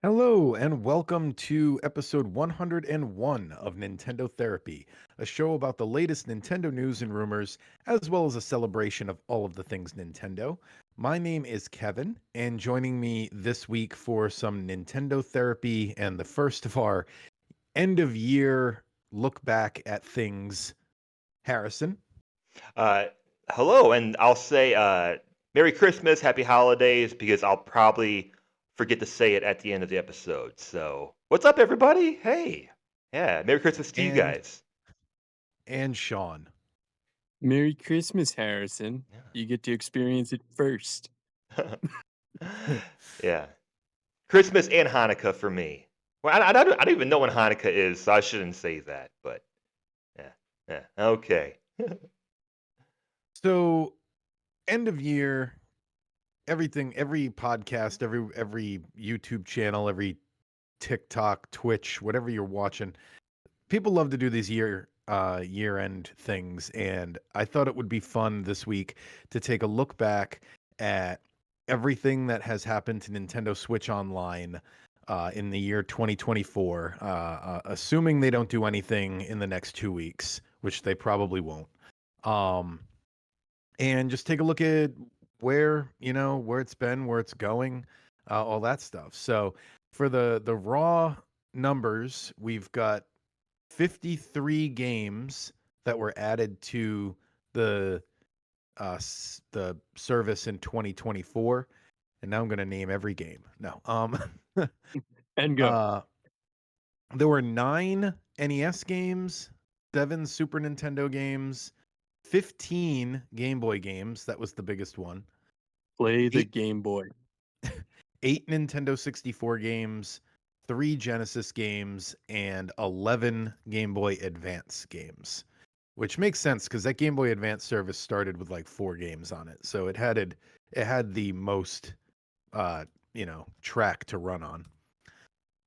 Hello, and welcome to episode 101 of Nintendo Therapy, a show about the latest Nintendo news and rumors, as well as a celebration of all of the things Nintendo. My name is Kevin, and joining me this week for some Nintendo Therapy and the first of our end of year look back at things, Harrison. Uh, Hello, and I'll say Merry Christmas, Happy Holidays, because I'll probably forget to say it at the end of the episode. So, what's up, everybody? Hey, yeah, Merry Christmas to you and guys. and Sean. Merry Christmas, Harrison. You get to experience it first. Yeah, yeah, Christmas and Hanukkah for me. Well, I don't even know when Hanukkah is, so I shouldn't say that. But yeah, yeah, okay. So, end of year, everything, every podcast, every YouTube channel, every TikTok, Twitch, whatever you're watching, people love to do these year end things, and I thought it would be fun this week to take a look back at everything that has happened to Nintendo Switch Online in the year 2024, assuming they don't do anything in the next 2 weeks, which they probably won't. Um, and just take a look at where it's been, where it's going, all that stuff. So for the raw numbers, we've got 53 games that were added to the the service in 2024, and now I'm going to name every game. No. And go. uh there were 9 NES games, 7 Super Nintendo games, 15 Game Boy games, that was the biggest one. Play the 8 Game Boy. 8 Nintendo 64 games, 3 Genesis games, and 11 Game Boy Advance games, which makes sense because that Game Boy Advance service started with like 4 games on it, so it had the most track to run on.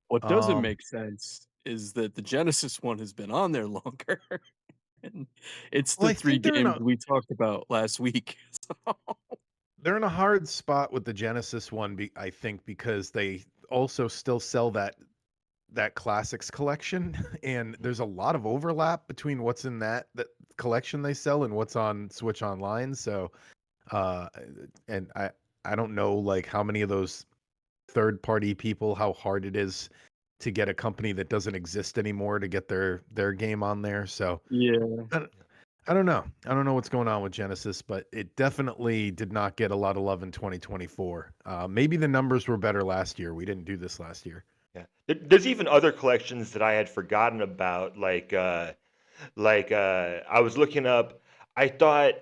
What doesn't Um, make sense is that the Genesis one has been on there longer. And it's well, the I three think they're in games a we talked about last week. So, they're in a hard spot with the Genesis one, I think, because they also still sell that classics collection, and there's a lot of overlap between what's in that collection they sell and what's on Switch Online. So uh and I don't know like how many of those third party people, how hard it is to get a company that doesn't exist anymore to get their game on there. So yeah. I, don't- I don't know. I don't know what's going on with Genesis, but it definitely did not get a lot of love in 2024. Maybe the numbers were better last year. We didn't do this last year. Yeah, there's even other collections that I had forgotten about, I was looking up. I thought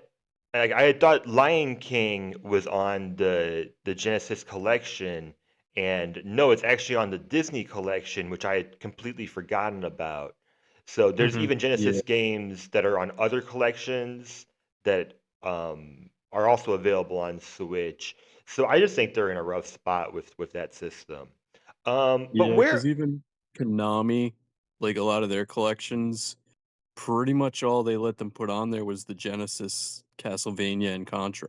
I had thought Lion King was on the Genesis collection, and no, it's actually on the Disney collection, which I had completely forgotten about. So there's Hmm. even Yeah. Genesis games that are on other collections that are also available on Switch. So I just think they're in a rough spot with that system. But Yeah, because where even Konami, like a lot of their collections, pretty much all they let them put on there was the Genesis, Castlevania, and Contra.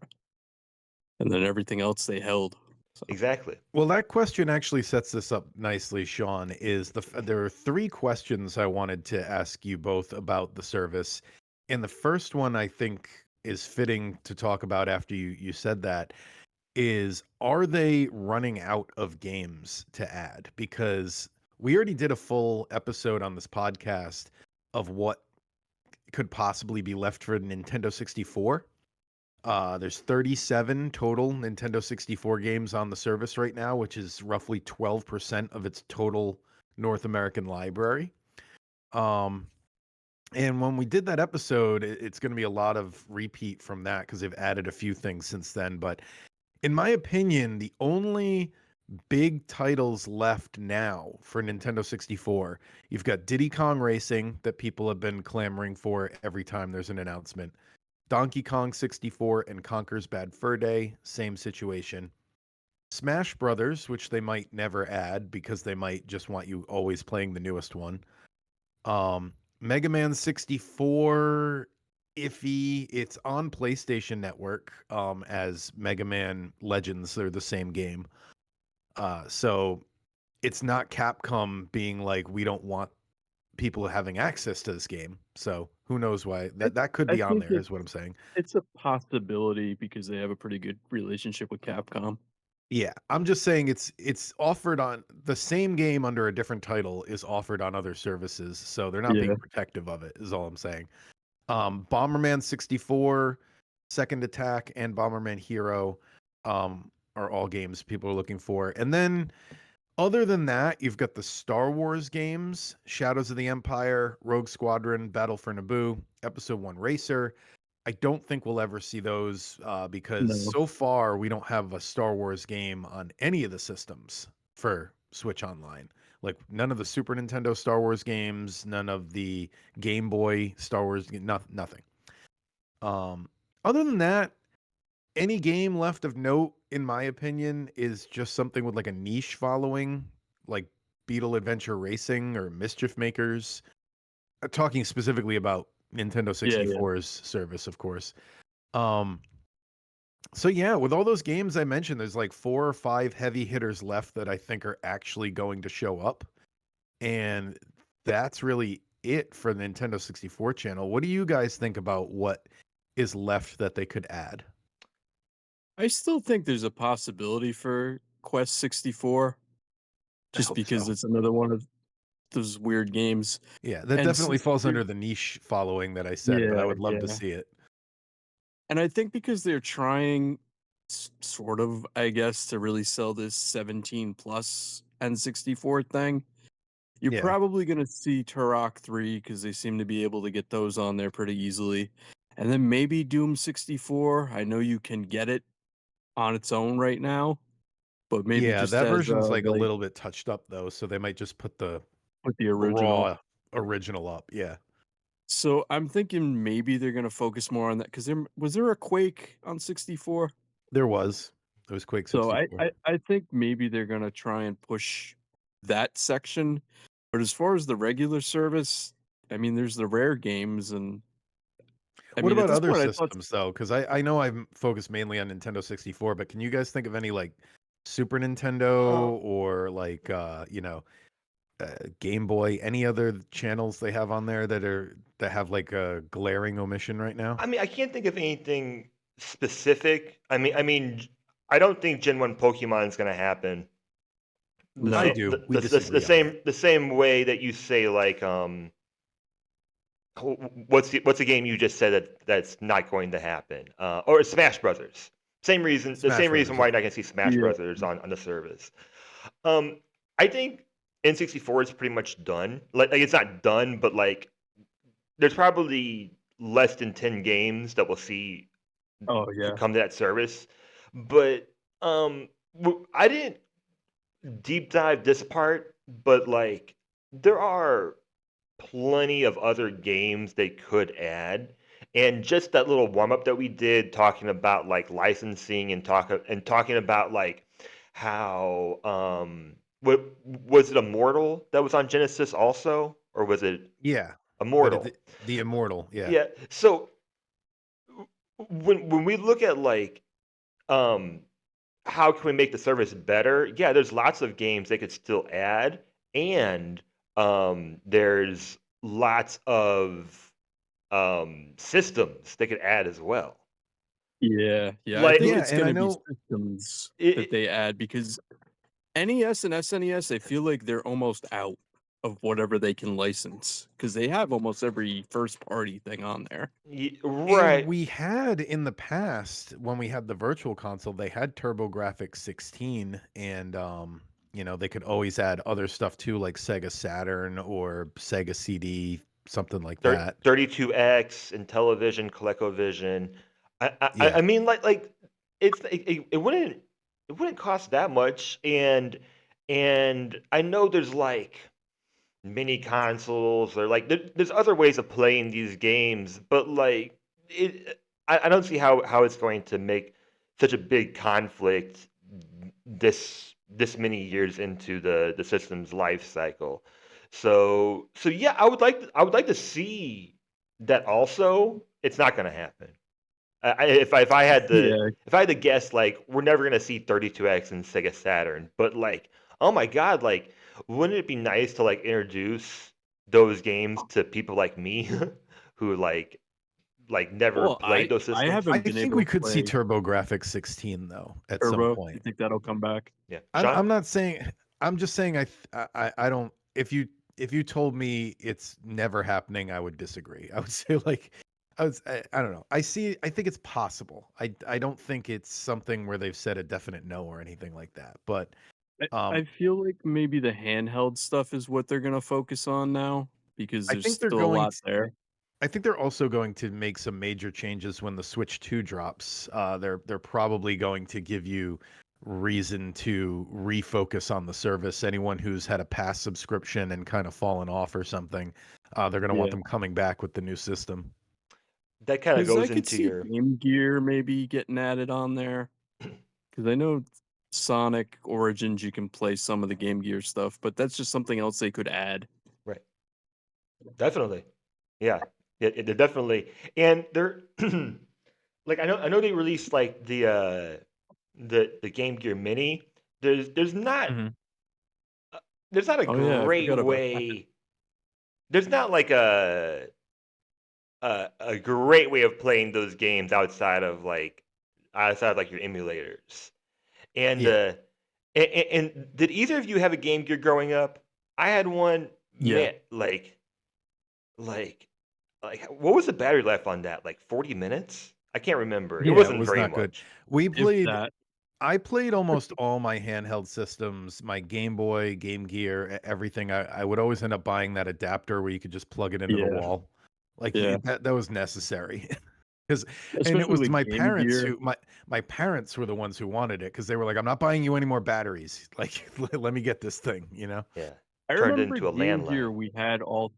And then everything else they held. So, exactly? Well, that question actually sets this up nicely, Sean. There are 3 questions I wanted to ask you both about the service, and the first one I think is fitting to talk about after you said that is, are they running out of games to add? Because we already did a full episode on this podcast of what could possibly be left for Nintendo 64. There's 37 total Nintendo 64 games on the service right now, which is roughly 12% of its total North American library. Um, and when we did that episode, it's going to be a lot of repeat from that because they've added a few things since then. But in my opinion, the only big titles left now for Nintendo 64, you've got Diddy Kong Racing that people have been clamoring for every time there's an announcement. Donkey Kong 64 and Conker's Bad Fur Day, same situation. Smash Brothers, which they might never add because they might just want you always playing the newest one. Mega Man 64, iffy. It's on PlayStation Network as Mega Man Legends. They're the same game. So it's not Capcom being like, we don't want people having access to this game. So who knows why I that could I be on think there is what I'm saying. it's a possibility because they have a pretty good relationship with Capcom. Yeah, I'm just saying it's offered on the same game under a different title is offered on other services, so they're not being Yeah. protective of it, is all I'm saying. Bomberman 64, Second Attack, and Bomberman Hero are all games people are looking for. And then other than that, you've got the Star Wars games, Shadows of the Empire, Rogue Squadron, Battle for Naboo, Episode 1 Racer. I don't think we'll ever see those because No. so far we don't have a Star Wars game on any of the systems for Switch Online. Like none of the Super Nintendo Star Wars games, none of the Game Boy Star Wars, nothing. Um, Other than that, any game left of note, in my opinion, is just something with like a niche following, like Beetle Adventure Racing or Mischief Makers. Talking specifically about Nintendo Yeah, yeah. 64's service, of course. Um, so yeah, with all those games I mentioned, there's like 4 or 5 heavy hitters left that I think are actually going to show up. And that's really it for the Nintendo 64 channel. What do you guys think about what is left that they could add? I still think there's a possibility for Quest 64 I just hope because so. it's another one of those weird games. Yeah, that And definitely since falls they're under the niche following that I said, but I Yeah, would love to yeah. see it. And I think because they're trying sort of, I guess, to really sell this 17 plus N64 thing, you're Yeah. probably going to see Turok 3 because they seem to be able to get those on there pretty easily. And then maybe Doom 64. I know you can get it on its own right now, but maybe Yeah, just that as version's like a like little bit touched up though, so they might just put the with the original. raw original up. Yeah. So I'm thinking maybe they're going to focus more on that because there a Quake on 64. There was. It was Quake So I, 64. I I think maybe they're gonna try and push that section. But as far as the regular service, I mean, there's the rare games, and I What mean, at about this other point, I thought, systems though? Because I know I'm focused mainly on Nintendo 64, but can you guys think of any like Super Uh, Nintendo or like Game Boy, any other channels they have on there that have like a glaring omission right now? I mean, I can't think of anything specific. I don't think Gen 1 Pokemon is going to happen. The I no, same, do. We the disagree on that. same, the same way that you say like, what's the game you just said that's not going to happen? Or Smash Brothers. The Smash same reason Brothers, why yeah. you're not going to see Smash yeah, Brothers on the service. Um, I think N64 is pretty much done. Like it's not done, but like there's probably less than 10 games that we'll see oh yeah, come to that service. But I didn't deep dive this part, but like there are plenty of other games they could add. And just that little warm up that we did talking about like licensing and talking about like how what was it Immortal that was on Genesis also, or was it Yeah. But Immortal? the Immortal, yeah. Yeah. So when we look at like um how can we make the service better? Yeah, there's lots of games they could still add, and there's lots of systems they could add as well. yeah, yeah. I Like think Yeah, it's and I gonna be know systems that it, they add because NES and SNES, I feel like they're almost out of whatever they can license because they have almost every first party thing on there. and right. we had in the past when we had the virtual console, they had TurboGrafx 16 and they could always add other stuff too like Sega Saturn or Sega CD, something like that. 32X and television, ColecoVision. I Yeah. mean, it wouldn't cost that much, and I know there's like mini consoles or like there's other ways of playing these games, but like I don't see how it's going to make such a big conflict this many years into the system's life cycle. So yeah, I would like to see that also. It's not going to happen. If I had to Yeah, if I had to guess, like we're never going to see 32X in Sega Saturn, but like oh my god, like, wouldn't it be nice to like introduce those games to people like me who never Well, played those I systems? haven't I been think able we to could see play TurboGrafx 16 though at some Turbo. You point. think that'll come back? Yeah, I'm Sean. I'm not saying I'm just saying I don't if you told me it's never happening, I would disagree. I would say like I don't know. I think it's possible. I don't think it's something where they've said a definite no or anything like that. But I um feel like maybe the handheld stuff is what they're gonna focus on now because I there's think they're still a going lot there. I think they're also going to make some major changes when the Switch 2 drops. They're probably going to give you reason to refocus on the service. Anyone who's had a past subscription and kind of fallen off or something, they're going to want Yeah, them coming back with the new system. That kind of because I goes could into see your Game Gear maybe getting added on there. Because I know Sonic Origins, you can play some of the Game Gear stuff, but that's just something else they could add. right. Definitely. Yeah. Yeah, they're definitely, and they're like I know they released like the Game Gear Mini. Hmm. There's not a Oh yeah, I great forgot about that. way. There's not like a great way of playing those games outside of like your emulators. And Yeah. and did either of you have a Game Gear growing up? I had one. Yeah, Man, like what was the battery life on that? Like 40 minutes? I can't remember. It Yeah, it wasn't was very not good. much. We if played that. I played almost all my handheld systems, my Game Boy, Game Gear, everything. I would always end up buying that adapter where you could just plug it into the Yeah, wall. Like yeah. that was necessary. 'Cause and it Especially was with my Game parents Gear. who my parents were the ones who wanted it because they were like, "I'm not buying you any more batteries. Like, let me get this thing," you know? Yeah. I Turned remember into a Game Gear, landline. we had all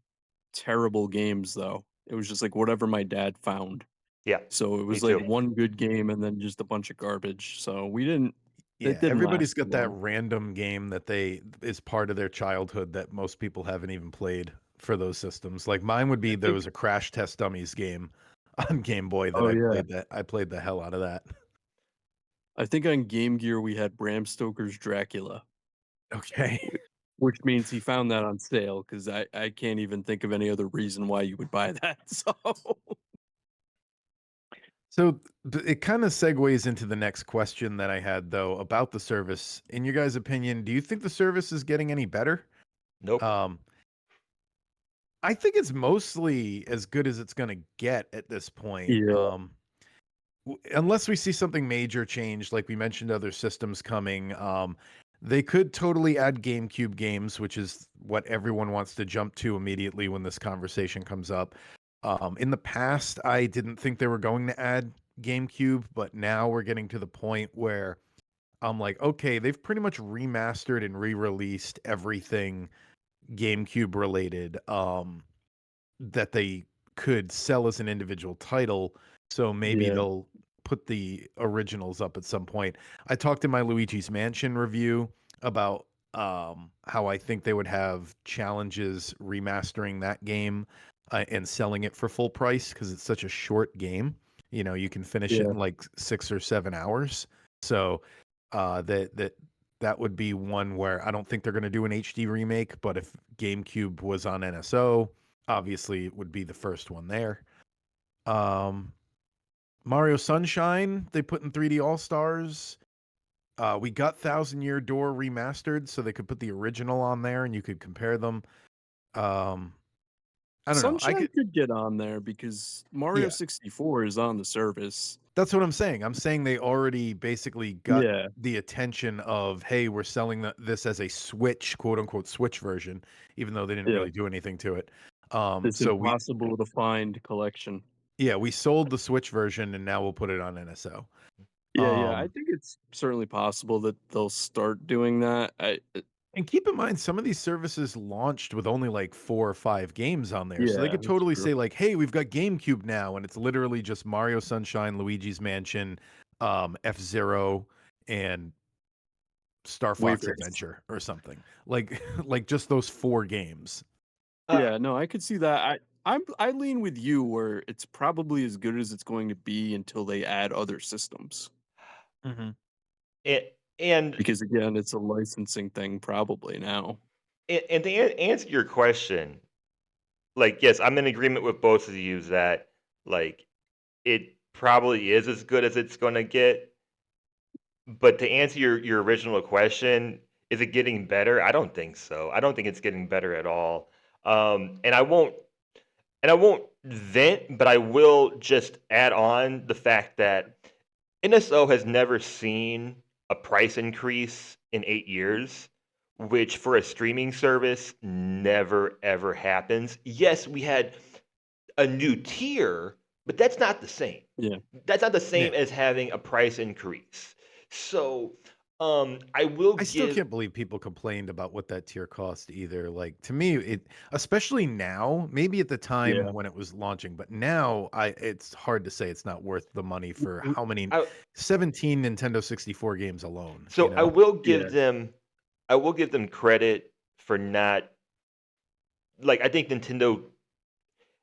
terrible games though. It was just like whatever my dad found. Yeah. So it Me was like too. one good game and then just a bunch of garbage. So we didn't it Yeah, didn't everybody's last too got that long. random game that they is part of their childhood that most people haven't even played for those systems. Like mine would I be there think was a Crash Test Dummies game on Game Boy that oh yeah. I played the hell out of that. I think on Game Gear we had Bram Stoker's Dracula, Okay. whi which means he found that on sale because I can't even think of any other reason why you would buy that. So So it kind of segues into the next question that I had though about the service. In your guys' opinion, do you think the service is getting any better? Nope. Um, I think it's mostly as good as it's going to get at this point. yeah, Unless we see something major change, like we mentioned, other systems coming. They could totally add GameCube games, which is what everyone wants to jump to immediately when this conversation comes up. In the past, I didn't think they were going to add GameCube, but now we're getting to the point where I'm like, okay, they've pretty much remastered and re-released everything GameCube related. That they could sell as an individual title. So maybe yeah, they'll put the originals up at some point. I talked in my Luigi's Mansion review about how I think they would have challenges remastering that game and selling it for full price because it's such a short game. You know, you can finish it yeah. in like 6 or 7 hours. So that would be one where I don't think they're going to do an HD remake, but if GameCube was on NSO, obviously it would be the first one there. Um, Mario Sunshine, they put in 3D All Stars. We got Thousand Year Door remastered, so they could put the original on there and you could compare them. Um, I don't know. I Sunshine could, could get on there because Mario yeah, 64 is on the service. that's what I'm saying. I'm saying they already basically got Yeah, the attention of, hey, we're selling this as a Switch, quote unquote, Switch version, even though they didn't yeah. really do anything to it. This So impossible to find collection. yeah, we sold the Switch version and now we'll put it on NSO. Yeah, yeah. I Um, think it's certainly possible that they'll start doing that. And keep in mind, some of these services launched with only like 4 or 5 games on there. So they Yeah, could that's totally true. say, like, hey, we've got GameCube now. And it's literally just Mario Sunshine, Luigi's Mansion, F-Zero, and Star Fox Waivers. Adventure or something. Like, like just those 4 games. Uh, Yeah, no, I could see that. I lean with you where it's probably as good as it's going to be until they add other systems. Hmm. it And because again, it's a licensing thing probably now. and to answer your question, like, yes, I'm in agreement with both of you that, like, it probably is as good as it's gonna get. But to answer your original question, is it getting better? I don't think so. I don't think it's getting better at all. And I won't vent, but I will just add on the fact that NSO has never seen a price increase in 8 years, which for a streaming service never ever happens. Yes, we had a new tier, but that's not the same. Yeah. That's not the Yeah. same as having a price increase. So, I will I still give. can't believe people complained about what that tier cost either. Like to me, it especially now, maybe at the time Yeah. when it was launching, but now it's hard to say it's not worth the money for Mm, how many I, 17 Nintendo 64 games alone, you so I know? will yeah. give them. I will give them credit for not, like, I think Nintendo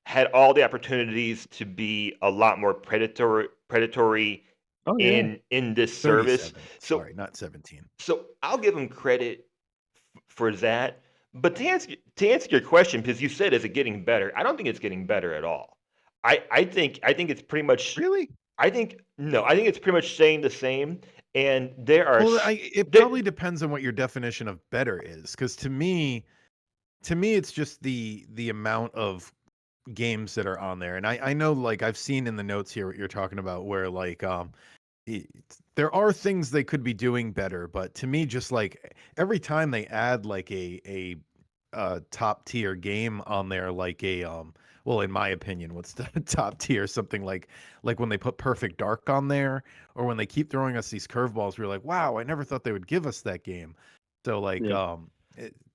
had all the opportunities to be a lot more predatory Oh yeah. in this service. 37. So Sorry, not 17. I'll give them credit for that. But to answer your question, because you said, is it getting better? I don't think it's getting better at all. I think it's pretty much. Really? I think no. I think it's pretty much staying the same. And there are Well, it there, probably depends on what your definition of better is, because to me it's just the amount of games that are on there. And I know, like, I've seen in the notes here what you're talking about, where like there are things they could be doing better, but to me, just like every time they add like a top tier game on there, like well, in my opinion, what's the top tier? Something like when they put Perfect Dark on there, or when they keep throwing us these curveballs, we're like, wow, I never thought they would give us that game. So like, Yeah.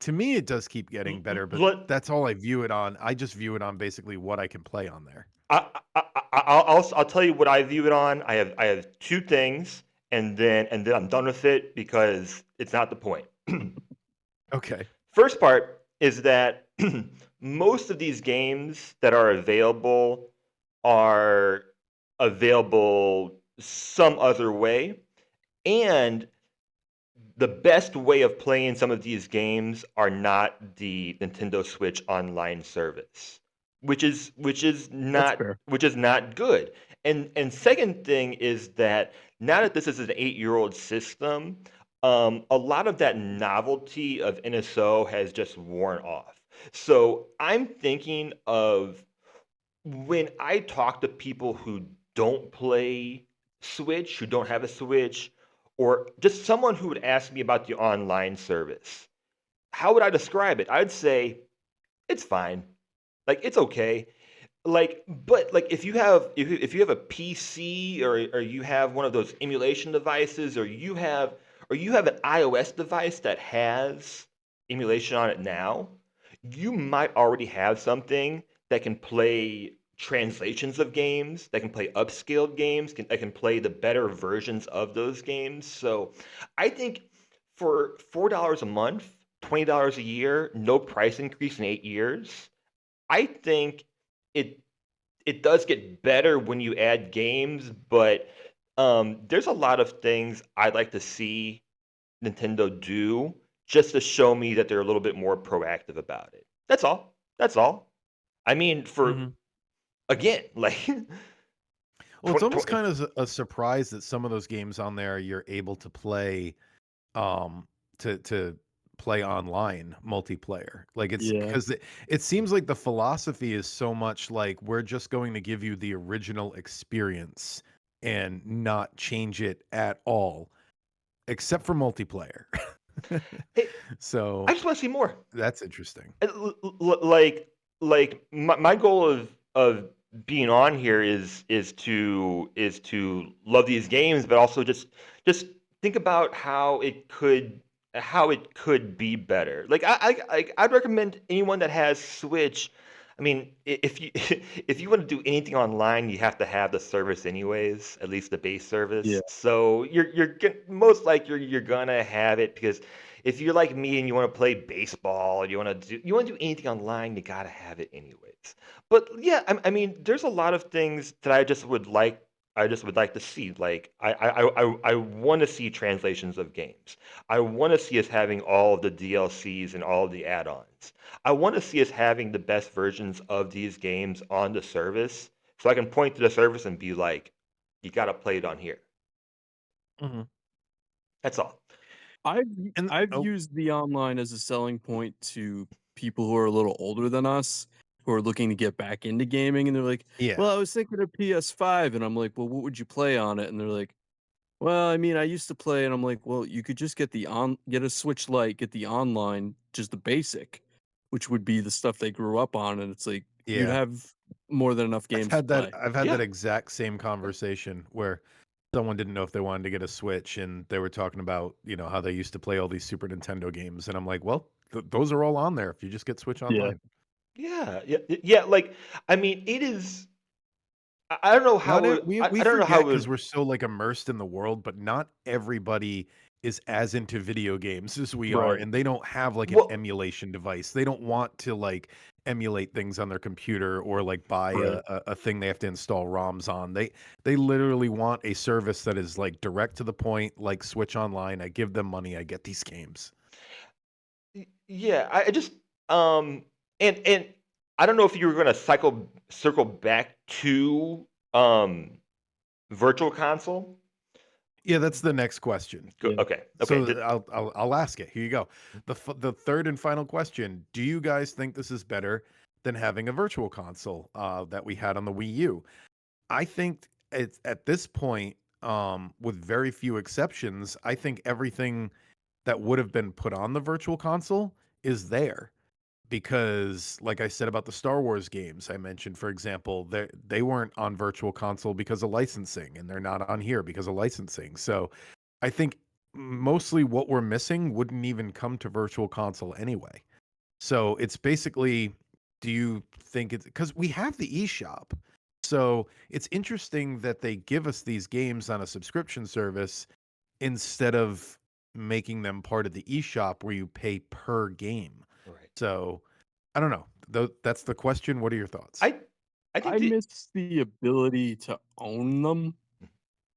to me, it does keep getting better, but let, that's all I view it on. I just view it on basically what I can play on there. I'll tell you what I view it on. I have two things, and then I'm done with it because it's not the point. Okay. First part is that most of these games that are available some other way, and the best way of playing some of these games are not the Nintendo Switch online service, That's fair. which is not good. And second thing is that now that this is an 8-year-old system, a lot of that novelty of NSO has just worn off. So I'm thinking of, when I talk to people who don't play Switch, who don't have a Switch, or just someone who would ask me about the online service, how would I describe it? I'd say it's fine. Like, it's okay. Like, but like, if you have a PC, or you have one of those emulation devices, or you have an iOS device that has emulation on it now, you might already have something that can play translations of games, that can play upscaled games, that can play the better versions of those games. So I think for $4 a month, $20 a year, no price increase in 8 years, I think it it does get better when you add games, but there's a lot of things I'd like to see Nintendo do, just to show me that they're a little bit more proactive about it. That's all. That's all. I mean, for again, like, Well, it's almost 20. kind of a surprise that some of those games on there you're able to play, um, to play online multiplayer. Like it's Yeah. because it seems like the philosophy is so much like we're just going to give you the original experience and not change it at all, except for multiplayer. Hey, I So just want to see more. that's interesting. Like, my goal of being on here is to love these games, but also just think about how it could be better. Like, I'd recommend anyone that has Switch. I mean, if you if you want to do anything online, you have to have the service anyways, at least the base Yeah. service. So most likely you're gonna have it, because if you're like me and you want to play baseball, you want to do anything online, you gotta have it anyways. But yeah, I mean, there's a lot of things that I just would like I just would like to see. Like, I want to see translations of games. I want to see us having all of the DLCs and all of the add-ons. I want to see us having the best versions of these games on the service, so I can point to the service and be like, "You got to play it on here." Mhm. That's all. And I've oh, used the online as a selling point to people who are a little older than us, who are looking to get back into gaming, and they're like, yeah, "Well, I was thinking of PS5," and I'm like, "Well, what would you play on it?" And they're like, "Well, I mean, I used to play," and I'm like, "Well, you could just get a Switch Lite, get the online, just the basic, which would be the stuff they grew up on, and it's like you'd yeah. have more than enough games to play." I've had Yeah. that exact same conversation where someone didn't know if they wanted to get a Switch, and they were talking about, how they used to play all these Super Nintendo games, and I'm like, "Well, those are all on there if you just get Switch Yeah. Online." Yeah. Yeah. Yeah. Like, I mean, it is. I don't know Not how e it. we I don't know forget how because it. 'cause we're so, like, immersed in the world, but not everybody is as into video games as we are, Right. and they don't have, like, an Well, emulation device. They don't want to, like, emulate things on their computer or, like, buy Right. a thing they have to install ROMs on. They literally want a service that is, like, direct to the point, like Switch Online. I give them money, I get these games. yeah. I just and I don't know if you were going to circle back to virtual console. Yeah, that's the next question. Yeah. Okay. Okay. So I'll ask it. Here you go. The third and final question: do you guys think this is better than having a virtual console that we had on the Wii U? I think it's at this point, with very few exceptions, I think everything that would have been put on the virtual console is there. Because, like I said about the Star Wars games I mentioned, for example, they weren't on virtual console because of licensing, and they're not on here because of licensing. So I think mostly what we're missing wouldn't even come to virtual console anyway. So it's basically, do you think it's because we have the eShop? So it's interesting that they give us these games on a subscription service instead of making them part of the eShop where you pay per game. Right. So I don't know. That's the question. What are your thoughts? I I think I the miss the ability to own them.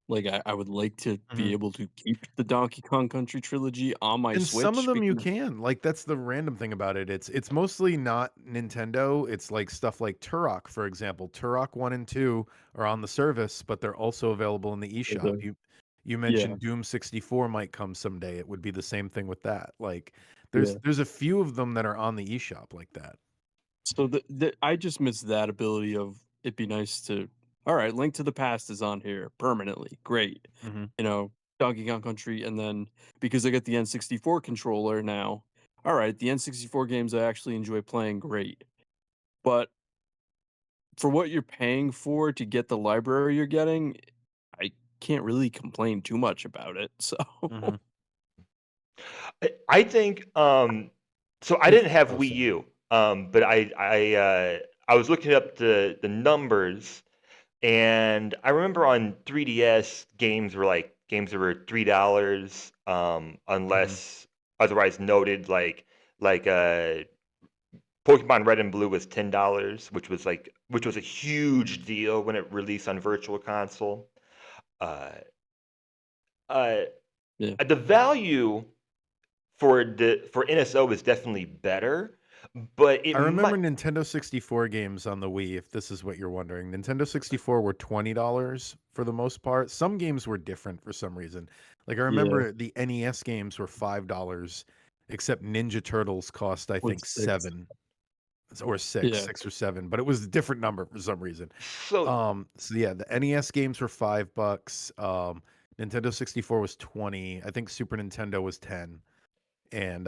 Like, I would like to be Mhm. able to keep the Donkey Kong Country trilogy on my And some of Switch them you because can. Like, that's the random thing about it. It's mostly not Nintendo. It's like stuff like Turok, for example. Turok 1 and 2 are on the service, but they're also available in the eShop. the You yeah, mentioned Doom 64 might come someday. It would be the same thing with that. Like, yeah. there's a few of them that are on the eShop like that. So the I just miss that ability of it'd be nice to, "Alright, Link to the Past is on here permanently, great." Mhm. You know, Donkey Kong Country, and then because I got the N64 controller now, alright, the N64 games I actually enjoy playing, great. But for what you're paying for to get the library you're getting, I can't really complain too much about it, so Mhm. I think so I If didn't have oh, Wii sorry. U, but I was looking up the numbers, and I remember on 3DS games that were $3, Mhm. unless otherwise noted, like Pokemon Red and Blue was $10, which was a huge deal when it released on Virtual Console. Uh, uh, yeah. the value for NSO is definitely better, but it I remember might. Nintendo 64 games on the Wii, if this is what you're wondering. Nintendo 64 were $20 for the most part. Some games were different for some reason. Like I Yeah, remember the NES games were $5, except Ninja Turtles cost I with think 6. 7 or 6, Yeah, 6 or 7, but it was a different number for some reason. So So yeah, the NES games were $5. Nintendo 64 was 20. I think Super Nintendo was 10. And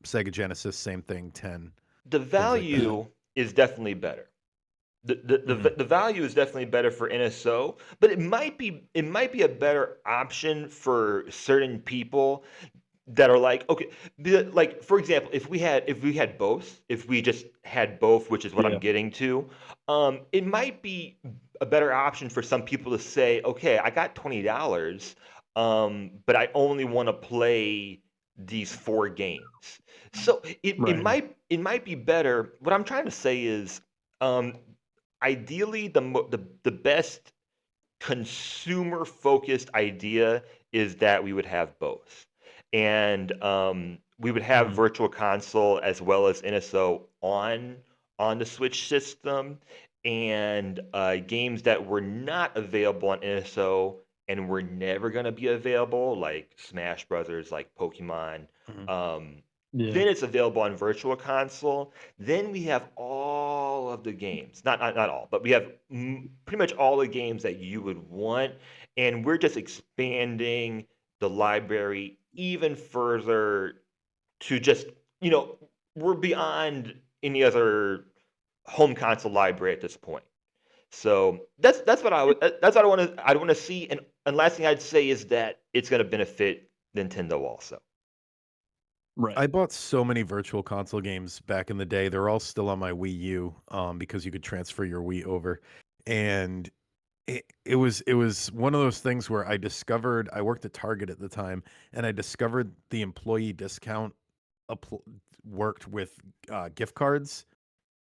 Sega Genesis, same thing, 10, the things like that. yeah, value is definitely better. Mhm. The value is definitely better for NSO, but it might be a better option for certain people that are like, okay, like for example, if we just had both, which is what I'm yeah, getting to, it might be a better option for some people to say, okay, I got $20, but I only want to play these four games. So right. it might be better. What I'm trying to say is, um, ideally, the best consumer focused idea is that we would have both. And we would have Mhm. virtual console as well as NSO on the Switch system, and games that were not available on NSO and were never going to be available, like Smash Brothers, like Pokemon. Mhm. Yeah. Then it's available on virtual console. Then we have all of the games, not all, but we have pretty much all the games that you would want, and we're just expanding the library even further to just, you know, we're beyond any other home console library at this point. So that's what I would that's what I want to see. And last thing I'd say is that it's going to benefit Nintendo also. Right. I bought so many virtual console games back in the day. They're all still on my Wii U, because you could transfer your Wii over, and it was one of those things where I worked at Target at the time, and I discovered the employee discount appl worked with, gift cards.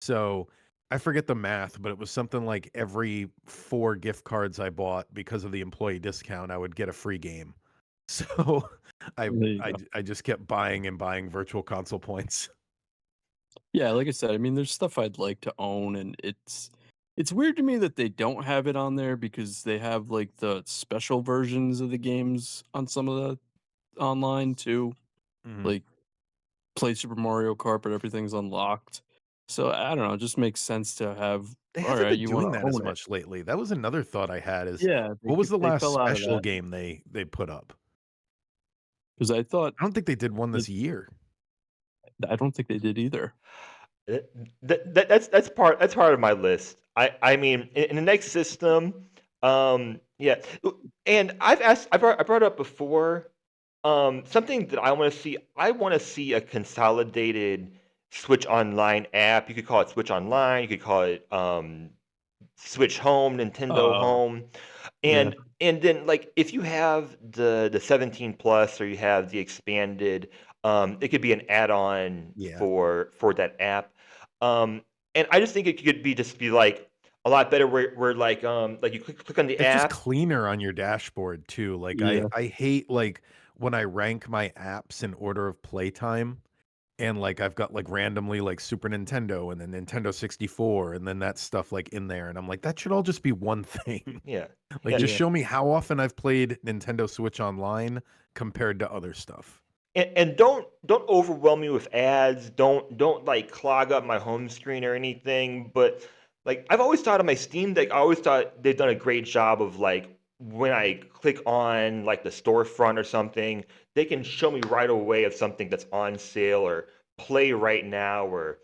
So, I forget the math, but it was something like every 4 gift cards I bought because of the employee discount, I would get a free game. So, There you go. I just kept buying and buying virtual console points. Yeah, like I said, I mean, there's stuff I'd like to own, and it's weird to me that they don't have it on there because they have like the special versions of the games on some of the online too. Mhm. Like play Super Mario Kart, but everything's unlocked. So I don't know, it just makes sense to have. They All haven't right, been you want doing to that as own it. much lately. That was another thought I had is, Yeah, what was the they last fell out of special that game they put up? because I thought I don't think they did one that this year. I don't think they did either. Uh, that's part of my list. I mean, in the next system, yeah, and I brought up before, something that I want to see. I want to see a consolidated Switch Online app. You could call it Switch Online. You could call it Switch Home, Nintendo Oh, Home, yeah. and then like if you have the 17 plus or you have the expanded, it could be an add-on Yeah. for that app. Um, and I just think it could be just be like a lot better where like you click on the It's just app. cleaner on your dashboard too. Like Yeah. I hate like when I rank my apps in order of playtime and like I've got like randomly like Super Nintendo and then Nintendo 64 and then that stuff like in there and I'm like that should all just be one thing. Yeah, Like yeah. just Yeah. show me how often I've played Nintendo Switch Online compared to other stuff. And don't overwhelm me with ads. Don't like clog up my home screen or anything. But like I've always thought on my Steam Deck, I always thought they've done a great job of like when I click on like the storefront or something, they can show me right away of something that's on sale or play right now. Or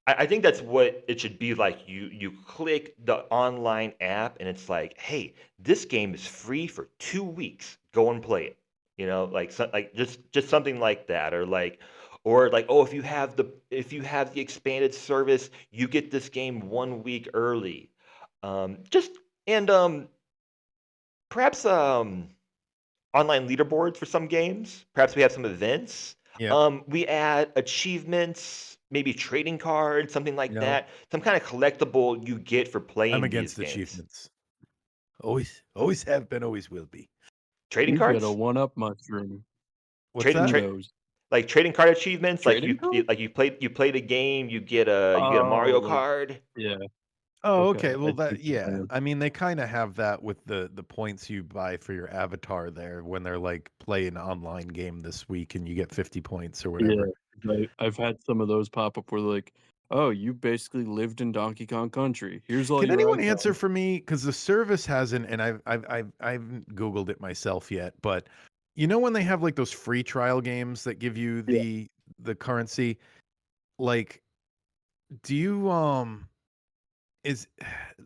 I think that's what it should be like. You click the online app and it's like, hey, this game is free for 2 weeks. Go and play it. You know, like like just something like that, or like, oh, if you have the expanded service, you get this game 1 week early. Just and perhaps online leaderboards for some games. Perhaps we have some events. Yep. We add achievements, maybe trading cards, something like Yep. that. Some kind of collectible you get for I'm playing these against games. achievements. Always have been, always will be. Trading You get a cards, one-up mushroom. What's trading Who that? trade knows? like trading card achievements. Trading card? Like you played a game, you get a Oh, Mario like card. yeah. Oh, Okay, okay. I Well, see what that you're yeah. saying. I mean, they kind of have that with the points you buy for your avatar there when they're like play an online game this week and you get 50 points or Yeah, whatever. 'cause I've had some of those pop up where they're like, "Oh, you basically lived in Donkey Kong Country. Here's all Can your anyone answer icons." for me? Because the service hasn't, and I haven't Googled it myself yet. But you know when they have like those free trial games that give you Yeah. the currency, like, do you is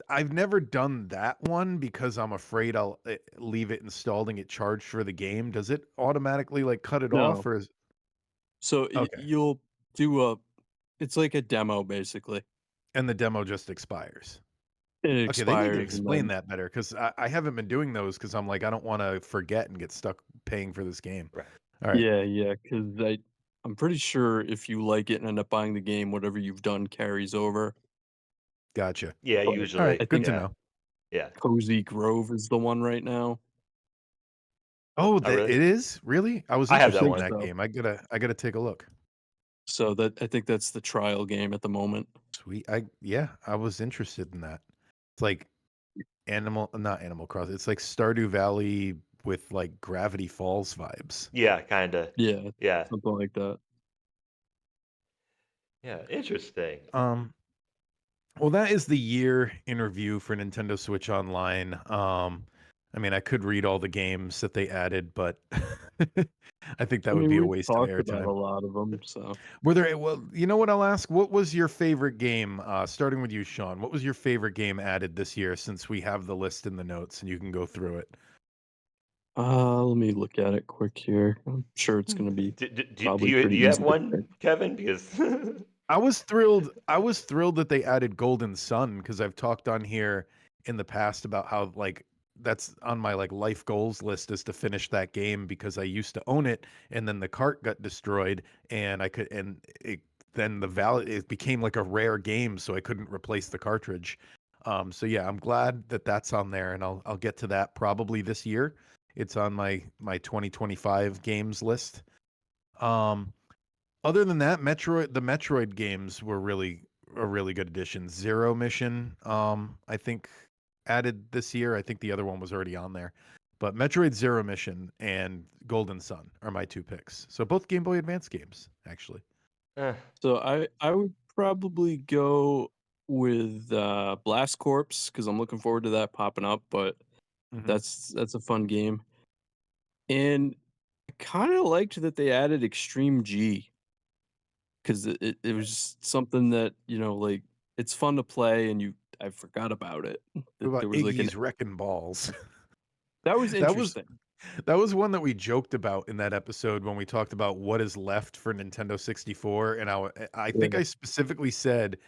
I've never done that one because I'm afraid I'll leave it installed and get charged for the game. Does it automatically like cut it off No. or is So okay? you'll do a it's like a demo basically. And the demo just expires. It Okay, they need to expires and explain then that better because I haven't been doing those because I'm like I don't want to forget and get stuck paying for this game. Right. All right, yeah, yeah, 'cause I'm pretty sure if you like it and end up buying the game, whatever you've done carries over. gotcha. Yeah, But All right, usually. I good think to Yeah. know. Yeah. Cozy Grove is the one right now. Oh, Oh, that really? it is? Really? I was I have I that interested in think one. that so. game. I gotta take a look. So that I think that's the trial game at the moment. Sweet. Yeah, I was interested in that. It's like not Animal Crossing. It's like Stardew Valley with like Gravity Falls vibes. Yeah, kinda. Yeah, Yeah. something like that. Yeah, interesting. Um, well, that is the year in review for Nintendo Switch Online. I mean, I could read all the games that they added, but I think that I would mean, be a we've waste of talked about a airtime. lot of them, so Were there well, you know what I'll ask? What was your favorite game, starting with you, Sean? What was your favorite game added this year since we have the list in the notes and you can go through it? let me look at it quick here. I'm sure it's gonna be Do probably you pretty have easy to pick. one, Kevin? Because I was thrilled that they added Golden Sun because I've talked on here in the past about how like that's on my like life goals list is to finish that game because I used to own it and then the cart got destroyed and I could and it then it became like a rare game so I couldn't replace the cartridge. So yeah, I'm glad that that's on there and I'll get to that probably this year. It's on my 2025 games list. Um Other than that, the Metroid games were really a really good addition. Zero Mission, I think added this year. I think the other one was already on there. But Metroid Zero Mission and Golden Sun are my two picks. So both Game Boy Advance games, actually. eh, So I would probably go with Blast Corps because I'm looking forward to that popping up, but Hmm. that's a fun game. And I kind of liked that they added Extreme G because it was just something that like it's fun to play, and I forgot about it. What That there about was like an Iggy's Wrecking Balls? that was That was interesting. that was one that we joked about in that episode when we talked about what is left for Nintendo 64, and I think Yeah, I specifically said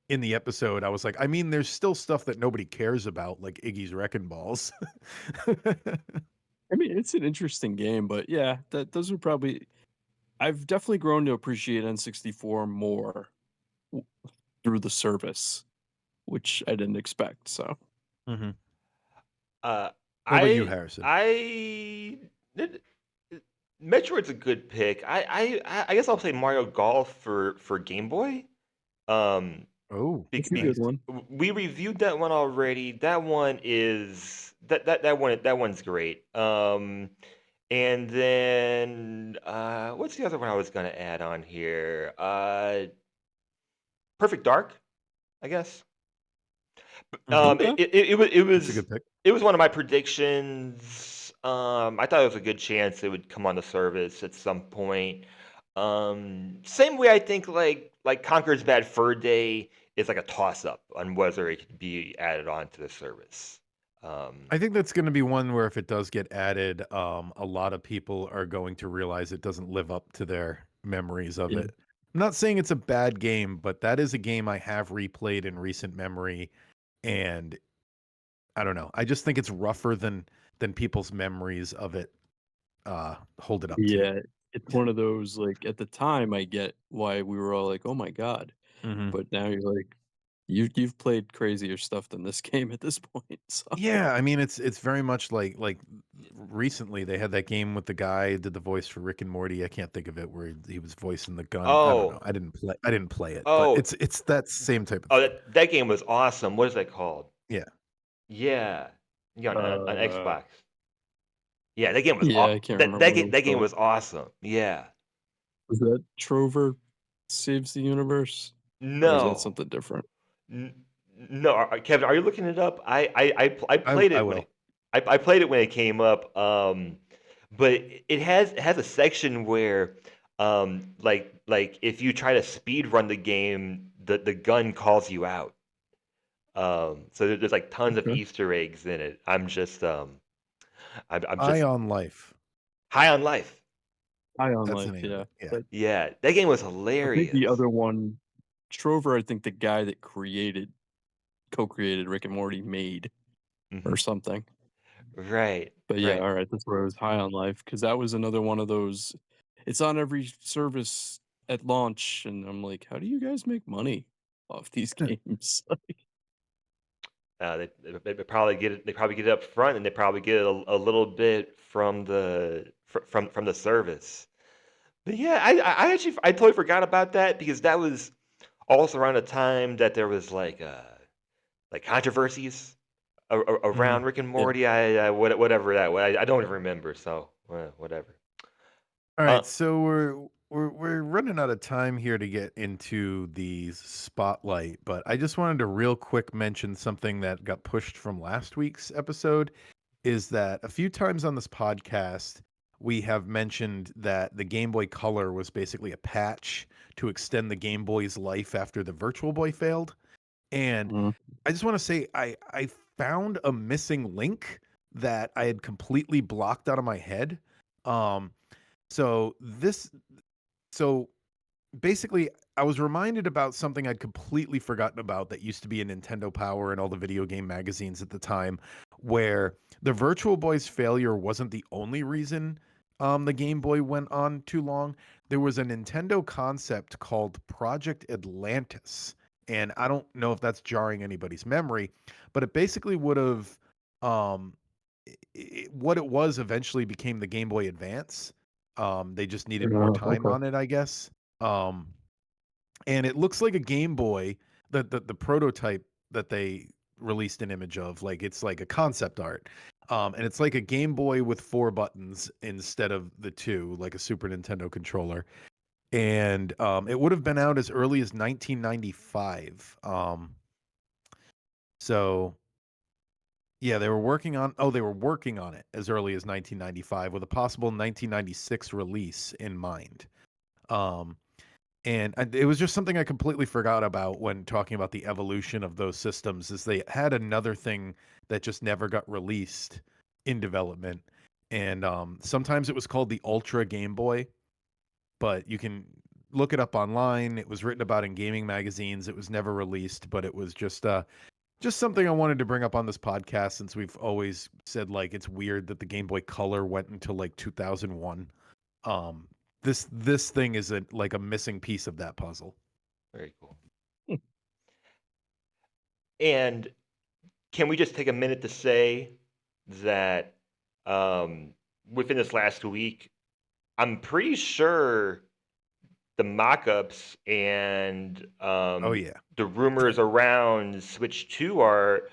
in the episode I was like, I mean, there's still stuff that nobody cares about, like Iggy's Wrecking Balls. I mean it's an interesting game, but yeah, those are probably. I've definitely grown to appreciate N64 more w- through the service, which I didn't expect. So Hmm. uh, What about you, I Harrison? I did- Metroid's a good pick. I guess I'll say Mario Golf for Game Boy. Um, Oh, it's a good nice. one. we reviewed that one already. That one is that one's great. And then what's the other one I was gonna add on here? Perfect Dark, I guess. Hmm. Okay. That's a good pick. It was one of my predictions. I thought it was a good chance it would come on the service at some point. Same way I think like Conker's Bad Fur Day is like a toss up on whether it could be added on to the service. Um, I think that's going to be one where if it does get added, a lot of people are going to realize it doesn't live up to their memories of Yeah. it. I'm not saying it's a bad game, but that is a game I have replayed in recent memory, and I don't know. I just think it's rougher than people's memories of it hold it up to. Yeah. It's one of those like at the time I get why we were all like, "Oh my god." Hmm. But now you're like you've played crazier stuff than this game at this point. So Yeah, I mean it's very much like recently they had that game with the guy who did the voice for Rick and Morty. I can't think of it where he was voicing the gun. I don't know. oh, I didn't play it, but oh, it's that same type of oh, thing. that game was awesome. What is that called? Yeah. Yeah, yeah, on uh Xbox. Yeah, that game was yeah, I can't remember what it was that game called. was awesome. Yeah. Was that Trover Saves the Universe? Or is that No. something different? N no, Kevin, are you looking it up? I played I it when will. I played it when it came up, but it has a section where, like, if you try to speed run the game, the gun calls you out. So there's, like, tons of Okay. Easter eggs in it. I'm Eye just on Life. high on life. High on That's the Life, name of yeah. it. Yeah. But Yeah, that game was I think the hilarious. other one Trover, I think the guy that co-created Rick and Morty made or Mhm. something. Right, But yeah, right. alright, that's where I was high on life because that was another one of those it's on every service at launch, and I'm like, "How do you guys make money off these games?" They probably get it. They probably get it up front, and they probably get it a little bit from from the service. But yeah, I actually I totally forgot about that because that was also around the time that there was like controversies Mhm. around Rick and Yeah. Morty. Whatever that was. I don't even remember. So whatever. All Uh, right, so we're running out of time here to get into the spotlight, but I just wanted to real quick mention something that got pushed from last week's episode. Is that a few times on this podcast we have mentioned that the Game Boy Color was basically a patch to extend the Game Boy's life after the Virtual Boy failed, and Mhm. I just want to say I found a missing link that I had completely blocked out of my head. Um, so this so basically I was reminded about something I'd completely forgotten about that used to be in Nintendo Power and all the video game magazines at the time, where the Virtual Boy's failure wasn't the only reason the Game Boy went on too long. There was a Nintendo concept called Project Atlantis. And I don't know if that's jarring anybody's memory, but it basically would have um, what it was eventually became the Game Boy Advance. They just needed more time Okay. on it, I guess. Um, and it looks like a Game Boy. The prototype that they released an image of, like it's like a concept art, and it's like a Game Boy with 4 buttons instead of the two, like a Super Nintendo controller. And it would have been out as early as 1995. So yeah, they were working on it as early as 1995 with a possible 1996 release in mind. Um, it was just something I completely forgot about when talking about the evolution of those systems is they had another thing that just never got released in development. And sometimes it was called the Ultra Game Boy, but you can look it up online. It was written about in gaming magazines. It was never released, but it was just something I wanted to bring up on this podcast since we've always said like it's weird that the Game Boy Color went until like 2001. Um, this thing is like a missing piece of that puzzle. Very cool. And can we just take a minute to say that um, within this last week, I'm pretty sure the mock-ups and Oh yeah. the rumors around Switch 2 are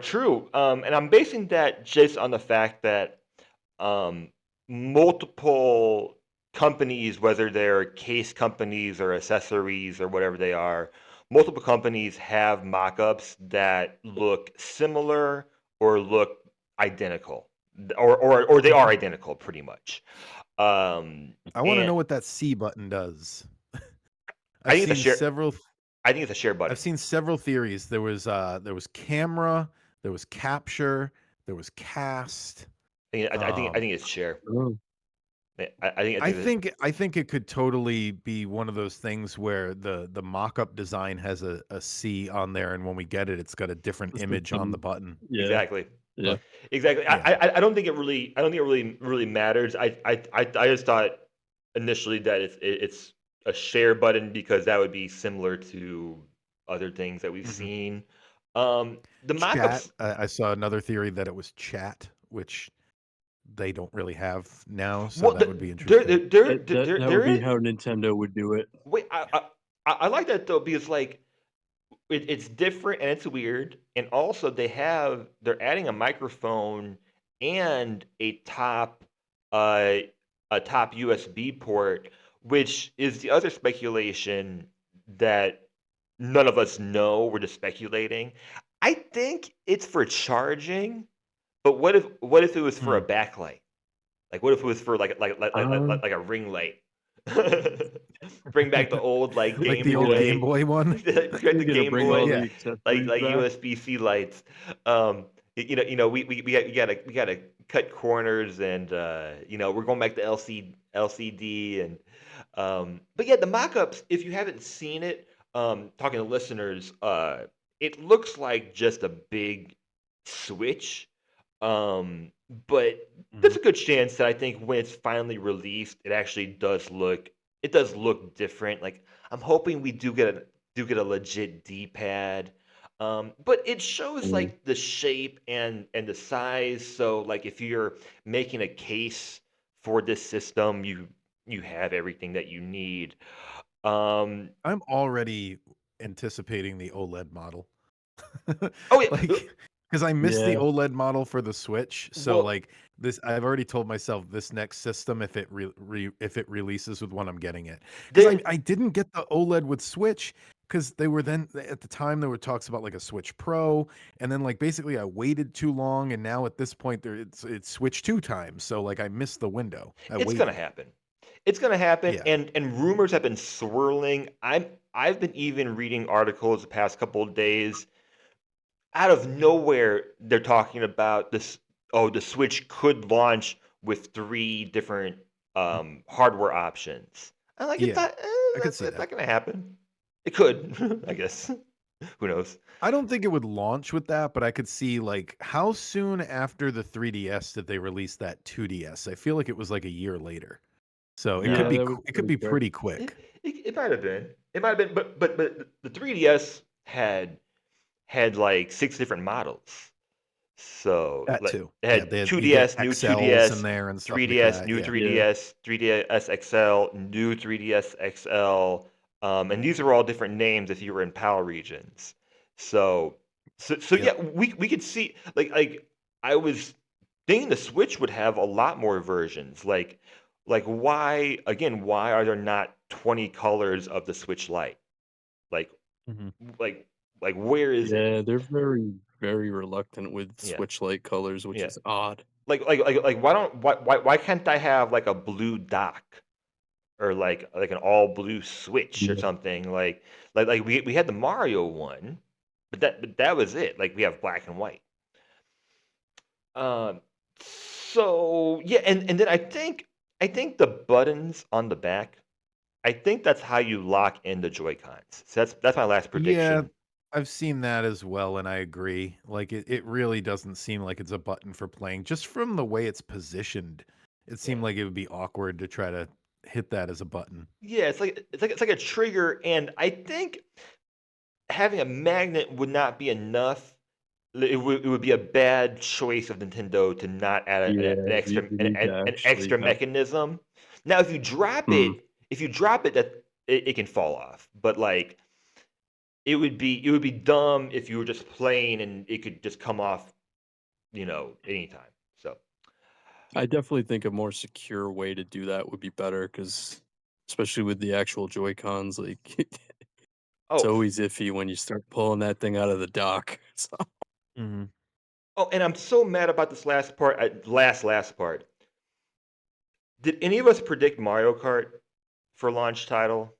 true. And I'm basing that just on the fact that um, multiple companies, whether they're case companies or accessories or whatever they are, multiple companies have mock-ups that look similar or look identical, or they are Mhm. identical pretty much. Um, I want to and know what that C button does. I I've think it's a seen share. several I think it's a share I've button. seen several theories. There was camera, there was capture, there was cast. I Um think it's share. Oh. I think that I think it could totally be one of those things where the mock-up design has a C on there, and when we get it, it's got a different Just image on the some. button. Yeah. exactly. Yeah. Exactly. Yeah. I don't think it really really matters. I just thought initially that it's a share button because that would be similar to other things that we've Mhm. seen. The Chat. mock-ups, I saw another theory that it was chat, which they don't really have now, so well, that would be interesting. That would there be is how Nintendo would do it. wait. I like that though because like it's different and it's weird. And also they're adding a microphone and uh a top USB port, which is the other speculation that none of us know. We're just speculating. I think it's for charging, but what if it was for a Hmm. backlight? Like what if it was for Um, like a ring light? Bring back the old like Like Game the old yeah, Game Boy, Boy one. bring you're the gonna Game bring all Boy the Yeah. accessories like back. USB-C lights. We gotta cut corners and we're going back to LCD and but yeah, the mock-ups, if you haven't seen it, talking to listeners, it looks like just a big switch. Um, but there's Mhm. a good chance that I think when it's finally released, it does look different. Like I'm hoping we do get a legit D-pad. But it shows Mm. like the shape and the size. So like if you're making a case for this system, you have everything that you need. Um, I'm already anticipating the OLED model. oh yeah, Like, because I missed the Yeah, OLED model for the Switch, so, well like, this I've already told myself this next system, if it if it releases with one, I'm getting it. Because there I didn't get the OLED with Switch, because they were then at the time, there were talks about, like, a Switch Pro, and then, like, basically, I waited too long, and now at this point, there it's Switch 2 times, so, like, I missed the window. I it's gonna waited. happen. It's gonna happen, Yeah. and rumors have been swirling. I've been even reading articles the past couple of days. Out of nowhere, they're talking about this. Oh, the Switch could launch with three different hardware options. I'm like, Yeah. I could see that's that. not gonna happen. It could, I guess. Who knows? I don't think it would launch with that, but I could see like how soon after the 3DS did they release that 2DS? I feel like it was like a year later. So it could yeah, No, be that was it could pretty be quick. pretty it, quick. it might have been. It might have been, but the 3DS had like six different models. So That like too. it Yeah, had you get 2DS, new XLs in 2DS, there and stuff like 3DS, that. new Yeah. Yeah, 3DS, 3DS XL, new 3DS XL, and these are all different names if you were in PAL regions. So, so Yep. yeah, we could see like I was thinking the Switch would have a lot more versions. Like why again? Why are there not 20 colors of the Switch Lite? Like Mhm. like like where is it? yeah, they're very, very reluctant with Yeah, Switch Lite colors, which yeah. is odd. Like why don't why can't I have like a blue dock or like an all blue switch or Yeah. something like we had the Mario one, but that was it. Like we have black and white. Um, so yeah, and then I think the buttons on the back. I think that's how you lock in the Joy Cons. So that's my last Yeah, prediction. I've seen that as well, and I agree. Like it really doesn't seem like it's a button for playing. Just from the way it's positioned, it Yeah. seemed like it would be awkward to try to hit that as a button. Yeah, it's like a trigger, and I think having a magnet would not be enough. It would be a bad choice of Nintendo to not add Yeah, you need to an actually extra have. mechanism. Now, Hmm. if you drop it, that it can fall off. But like, it would be dumb if you were just playing and it could just come off, anytime. So, I definitely think a more secure way to do that would be better because, especially with the actual Joy Cons, like it's oh, always iffy when you start pulling that thing out of the dock. So, Mhm. oh, and I'm so mad about this last part. Last part. Did any of us predict Mario Kart for launch title?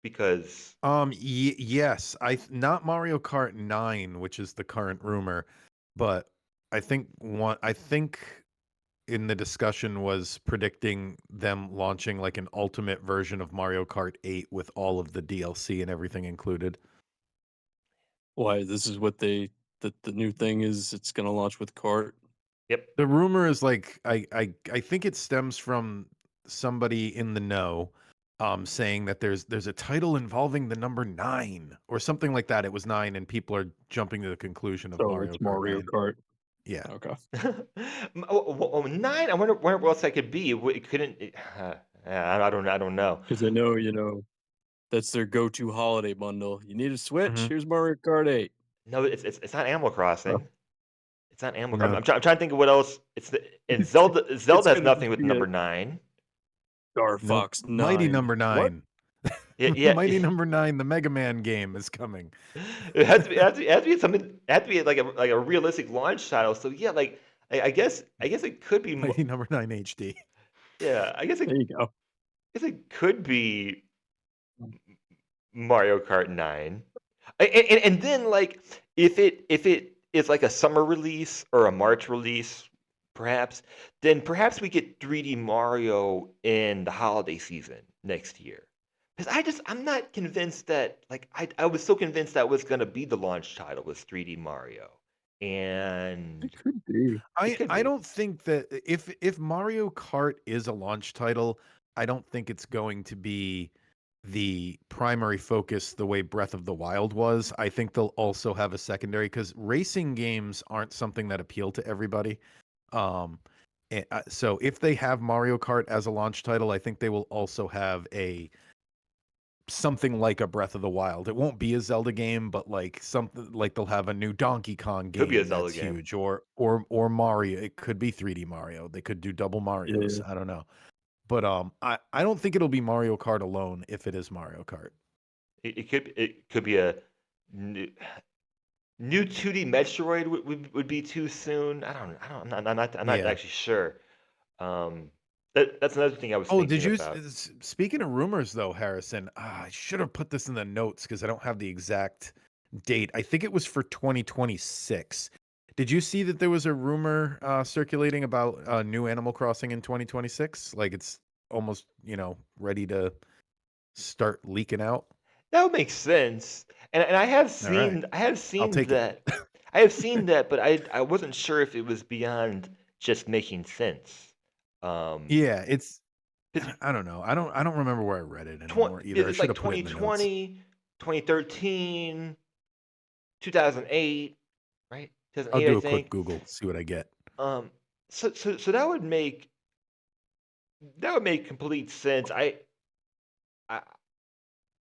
Because Yes, not Mario Kart 9, which is the current rumor, but I think in the discussion was predicting them launching like an ultimate version of Mario Kart 8 with all of the DLC and everything included. why this is what the new thing is? It's gonna launch with cart. yep. The rumor is like I think it stems from somebody in the know saying that there's a title involving the number 9 or something like that. It was 9 and people are jumping to the conclusion of So Mario it's Kart Mario 9. Kart. Yeah. Okay, Nine. I wonder what else that could be. It couldn't. I don't know. because I know that's their go-to holiday bundle. You need a Switch? Mhm. Here's Mario Kart 8. No, it's not Animal Oh. Crossing. It's not Animal. No. I'm trying to think of what else. And It's Zelda has gonna nothing just with be a number nine. Star Nope. Fox Mighty 9. number What? 9. Yeah, yeah. Mighty number 9, the Mega Man game is coming. It has to be something. It has to be like a realistic launch title. So yeah, like I guess it could be. Mighty number 9 HD. Yeah, There you go. guess it could be Mario Kart 9. And then like if it is like a summer release or a March release, perhaps we get 3D Mario in the holiday season next year. Because I'm not convinced that like I was so convinced that was gonna be the launch title was 3D Mario. And It could be. it could I be. don't think that if Mario Kart is a launch title, I don't think it's going to be the primary focus the way Breath of the Wild was. I think they'll also have a secondary because racing games aren't something that appeal to everybody. Um, so if they have Mario Kart as a launch title, I think they will also have a something like a Breath of the Wild. It won't be a Zelda game, but like something like they'll have a new Donkey Kong Could be a game Zelda that's game. huge, or Mario. It could be 3D Mario. They could do double Marios. Yeah. I don't know. But I don't think it'll be Mario Kart alone if it is Mario Kart. It could be a new, new 2D Metroid would be too soon. I'm not Yeah. actually sure. Um, that's another thing I was Oh, did thinking you? about. Speaking of rumors, though, Harrison, I should have put this in the notes because I don't have the exact date. I think it was for 2026. Did you see that there was a rumor circulating about new Animal Crossing in 2026? Like it's almost, ready to start leaking out. That would make sense. And All right, I have I'll seen take it. that. I have seen that, but I wasn't sure if it was beyond just making sense. Um, Yeah, it's. it's, I don't know. I don't remember where I read it anymore either. I it's should like have put it in the notes. 2020, 2013, 2008, right? I'll 2008, I do a quick think. Google, see what I get. Um, so that would make complete sense. I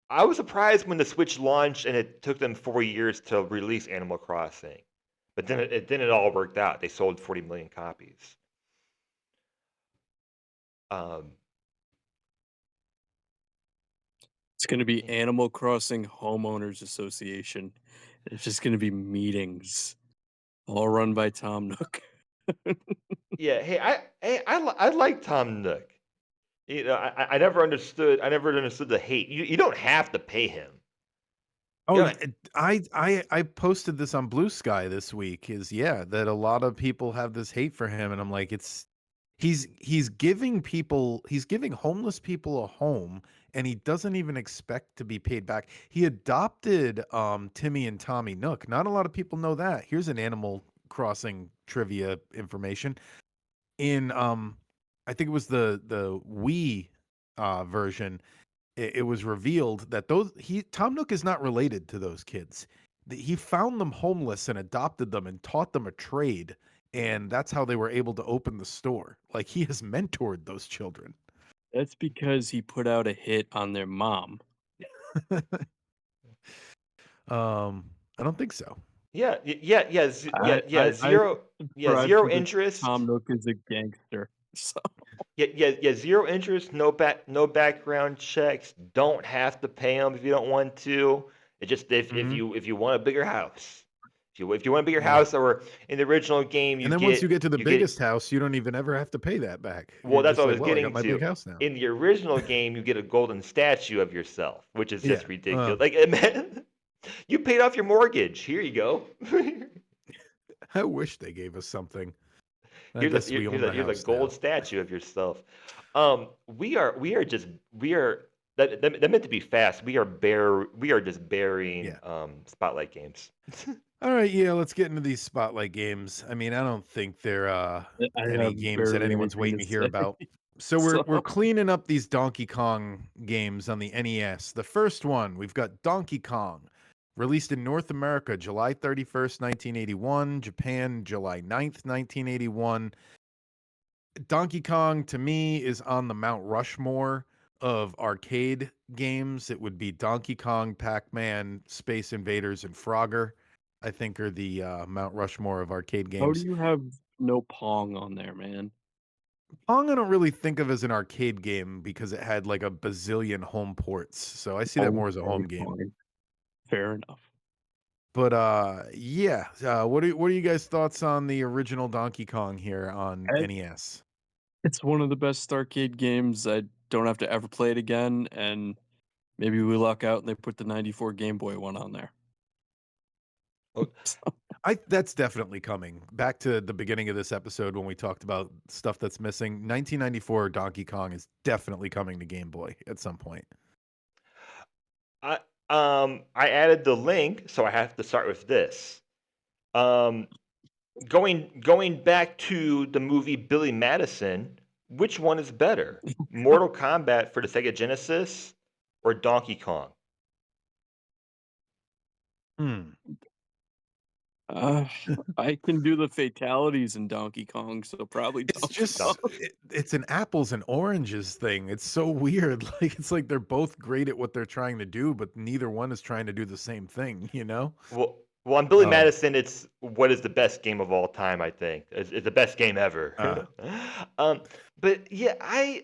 I was surprised when the Switch launched and it took them 4 years to release Animal Crossing, but then it all worked out. They sold 40 million copies. Um, It's going to be yeah, Animal Crossing Homeowners Association. It's just going to be meetings, all run by Tom Nook. yeah. I like Tom Nook. I never understood the hate. You don't have to pay him. Oh, You know, I posted this on Blue Sky this week. Is yeah, that a lot of people have this hate for him, and I'm like, he's giving homeless people a home, and he doesn't even expect to be paid back. He adopted Timmy and Tommy Nook. Not a lot of people know that. Here's an Animal Crossing trivia information. In I think it was the Wii version, it was revealed that those he Tom Nook is not related to those kids. He found them homeless and adopted them and taught them a trade, and that's how they were able to open the store. Like he has mentored those children. That's because he put out a hit on their mom. I don't think so. I subscribe Zero to the Tom interest. Nook is a gangster. So Yeah. Zero interest. No background checks. Don't have to pay them if you don't want to. It just Hmm. if you want a bigger house, if you want a bigger Yeah. house, or in the original game And then once you get to the you get biggest house, you don't even ever have to pay that back. well, You're that's just what I like, was well, I got getting my big to. house now. In the original game, you get a golden statue of yourself, which is Yeah. just ridiculous. Like, man, you paid off your mortgage. Here you go. I wish they gave us something. I guess we own the Here's a house gold now. statue of yourself. We are that meant to be fast. We are just burying Yeah. spotlight games. All right, yeah, let's get into these spotlight games. I mean, I don't think they're I any have games that barely anyone's anything waiting to to hear say. about. So we're So we're cleaning up these Donkey Kong games on the NES. The first one, we've got Donkey Kong, released in North America July 31st, 1981, Japan July 9th, 1981. Donkey Kong to me is on the Mount Rushmore of arcade games. It would be Donkey Kong, Pac-Man, Space Invaders, and Frogger. I think are the Mount Rushmore of arcade how do games. you have no Pong on there, man? Pong I don't really think of as an arcade game because it had like a bazillion home ports. So I see that more as a Okay, home game. fine. Fair enough. But yeah. What are you guys' thoughts on the original Donkey Kong here on I NES? It's one of the best arcade games. I don't have to ever play it again, and maybe we luck out and they put the '94 Game Boy one on there. Oh, That's definitely coming. Back to the beginning of this episode when we talked about stuff that's missing. 1994 Donkey Kong is definitely coming to Game Boy at some point. I I added the link, so I have to start with this. Um, going back to the movie Billy Madison, which one is better? Mortal Kombat for the Sega Genesis or Donkey Kong? Hmm. Uh, I can do the fatalities in Donkey Kong, so probably It's Donkey Don- just Kong. it's an apples and oranges thing. It's so weird. Like it's like they're both great at what they're trying to do, but neither one is trying to do the same thing, you know? well, on Billy Um, Madison, it's what is the best game of all time. I think it's the best game uh, ever. um, but yeah,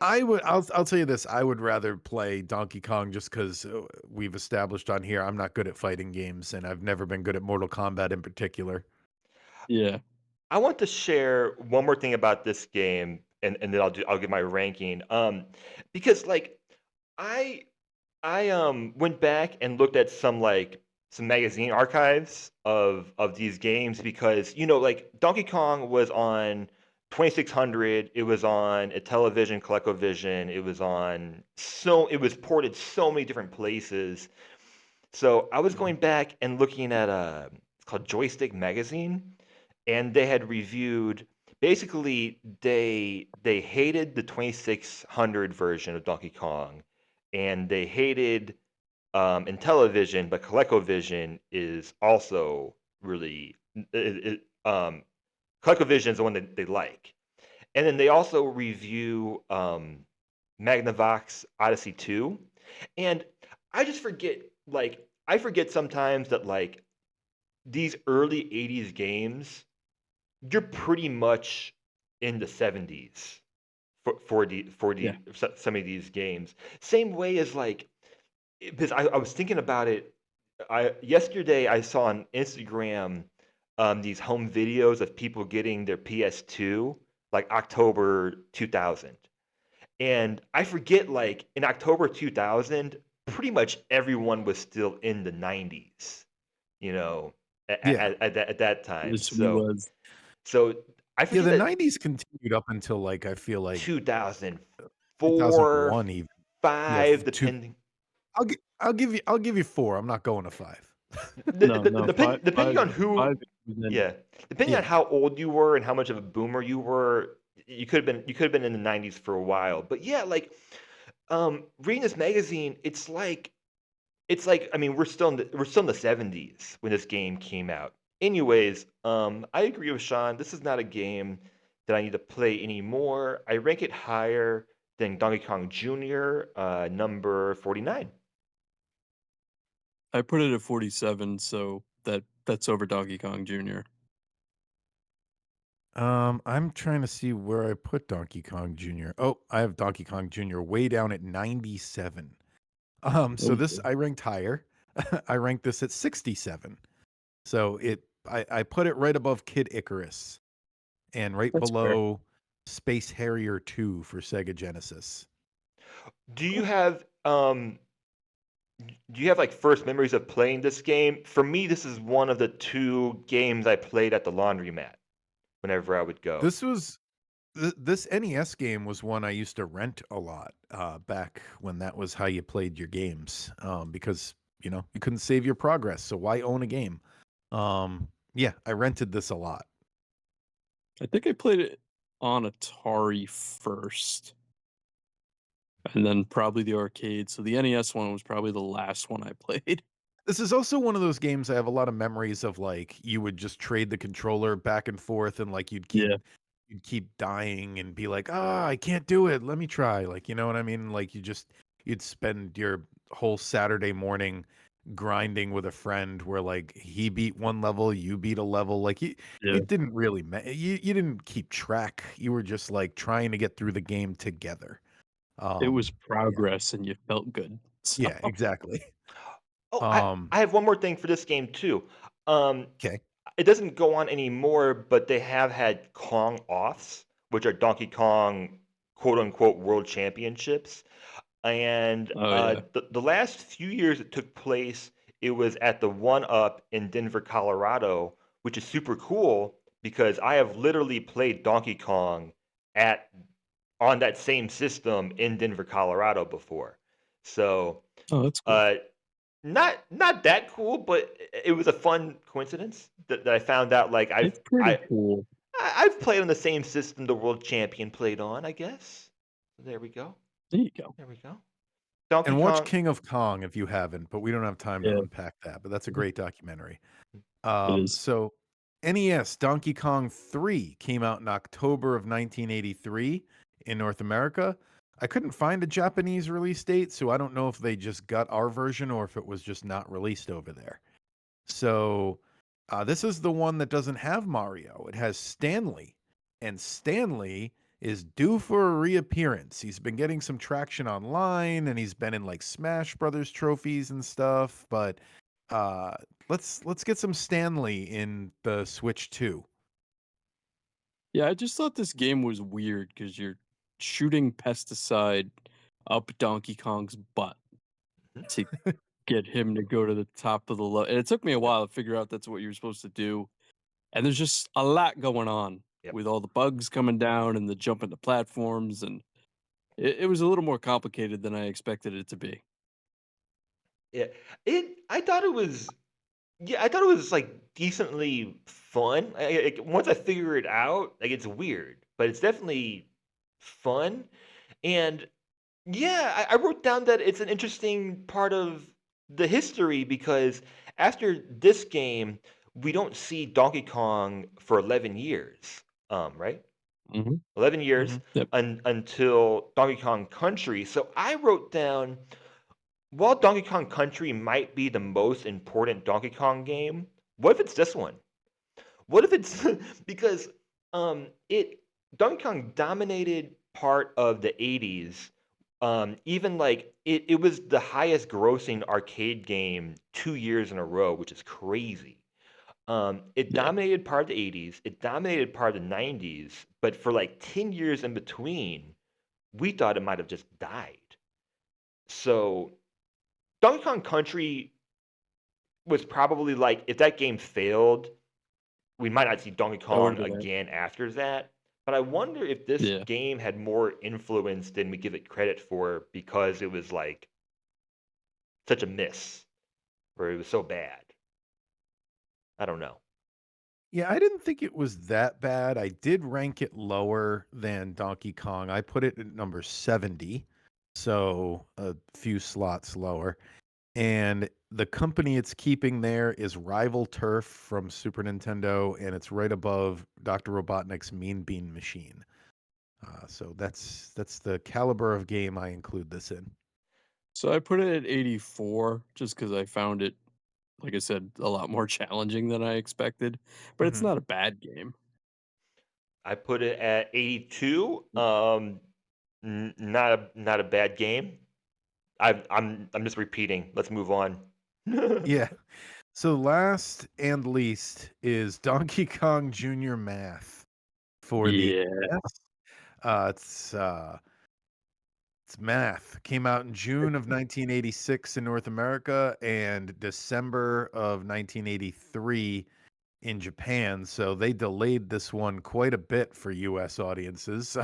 I'll tell you this, I would rather play Donkey Kong just 'cause we've established on here I'm not good at fighting games and I've never been good at Mortal Kombat in particular. Yeah. I want to share one more thing about this game, and then I'll give my ranking. Because like I I went back and looked at some magazine archives of these games because like Donkey Kong was on 2600, it was on a television, ColecoVision, it was ported so many different places. So I was Mhm. going back and looking at it's called Joystick Magazine, and they had reviewed basically they hated the 2600 version of Donkey Kong, and they hated Intellivision, but ColecoVision is also really ColecoVision is the one that they like. And then they also review Magnavox Odyssey 2. And I just forget, like, I forget sometimes that, like, these early 80s games, you're pretty much in the 70s Yeah. some of these games. Same way as, like, because I was thinking about it. Yesterday I saw on Instagram these home videos of people getting their PS2 like October 2000. And I forget, like in October 2000, pretty much everyone was still in the 90s, you know, Yeah. at that time. Yes, we was. So I Yeah, forget the that '90s continued up until, like, I feel like 2004, 2001 even. Yeah, 5, 2 depending. I'll give you 4, I'm not going to 5. No, no, Depending on 5 who, was in. yeah, depending on Yeah. how old you were and how much of a boomer you were, you could have been in the 90s for a while. But yeah, like reading this magazine, it's like I mean we're still in the 70s when this game came out. Anyways, I agree with Sean. This is not a game that I need to play anymore. I rank it higher than Donkey Kong Jr. Number 49. I put it at 47, so that's over Donkey Kong Jr. I'm trying to see where I put Donkey Kong Jr. Oh, I have Donkey Kong Jr. way down at 97. So this Okay. I ranked higher. I ranked this at 67. So I put it right above Kid Icarus and right That's fair. below Space Harrier 2 for Sega Genesis. Do you have like first memories of playing this game? For me, this is one of the two games I played at the laundromat whenever I would go. This was this NES game was one I used to rent a lot back when that was how you played your games because you couldn't save your progress, so why own a game? Yeah, I rented this a lot. I think I played it on Atari first, and then probably the arcade. So the NES one was probably the last one I played. This is also one of those games I have a lot of memories of. Like you would just trade the controller back and forth, and like Yeah, you'd keep dying and be like, "Ah, I can't do it. Let me try." Like, you know what I mean? Like you'd spend your whole Saturday morning grinding with a friend where like he beat one level, you beat a level. Like yeah. it didn't really you didn't keep track. You were just like trying to get through the game together. It was Yeah. progress, and you felt good. So Yeah, exactly. Oh, Um I have one more thing for this game too. Um, okay. it doesn't go on anymore, but they have had Kong offs, which are Donkey Kong quote unquote world championships. And oh yeah. the last few years it took place, it was at the One Up in Denver, Colorado, which is super cool because I have literally played Donkey Kong at on that same system in Denver, Colorado before. So Oh, that's cool. uh, not that cool, but it was a fun coincidence that I found out. Like It's pretty cool. I've played on the same system the world champion played on. I guess. There we go. There you go. There we go. Donkey And watch Kong. King of Kong if you haven't, but we don't have time to Yeah, unpack that, but that's a great documentary. it is. So NES Donkey Kong 3 came out in October of 1983 in North America. I couldn't find a Japanese release date, so I don't know if they just got our version or if it was just not released over there. So this is the one that doesn't have Mario. It has Stanley, and Stanley is due for a reappearance. He's been getting some traction online, and he's been in like Smash Brothers trophies and stuff. But uh, let's get some Stanley in the Switch 2. Yeah, I just thought this game was weird because you're shooting pesticide up Donkey Kong's butt to get him to go to the top of the level. And it took me a Yep. while to figure out that's what you were supposed to do. And there's just a lot going on Yep. with all the bugs coming down and the jumping to platforms. And it was a little more complicated than I expected it to be. Yeah. I thought it was. Yeah, I thought it was like decently fun. Once I figure it out, like it's weird, but it's definitely fun. And yeah, I wrote down that it's an interesting part of the history because after this game, we don't see Donkey Kong for 11 years. Right? Hmm. 11 years Hmm. Yep. until Donkey Kong Country. So I wrote down, while Donkey Kong Country might be the most important Donkey Kong game, what if it's this one? What if it's because it Donkey Kong dominated part of the 80s. Even like it was the highest grossing arcade game 2 years in a row, which is crazy. It Yeah. dominated part of the 80s, it dominated part of the 90s, but for like 10 years in between, we thought it might have just died. So Donkey Kong Country was probably like, if that game failed, we might not see Donkey That would Kong have been it. again after that. But I wonder if this Yeah. game had more influence than we give it credit for because it was like such a miss, or it was so bad. I don't know. Yeah, I didn't think it was that bad. I did rank it lower than Donkey Kong. I put it at number 70, so a few slots lower. And the company it's keeping there is Rival Turf from Super Nintendo, and it's right above Dr. Robotnik's Mean Bean Machine. So that's the caliber of game I include this in. So I put it at 84 just because I found it, like I said, a lot more challenging than I expected. But it's Hmm. not a bad game. I put it at 82. Not a bad game. I'm just repeating. Let's move on. Yeah. So last and least is Donkey Kong Junior Math for the Yeah. NES. It's Math. Came out in June of 1986 in North America and December of 1983 in Japan. So they delayed this one quite a bit for US audiences.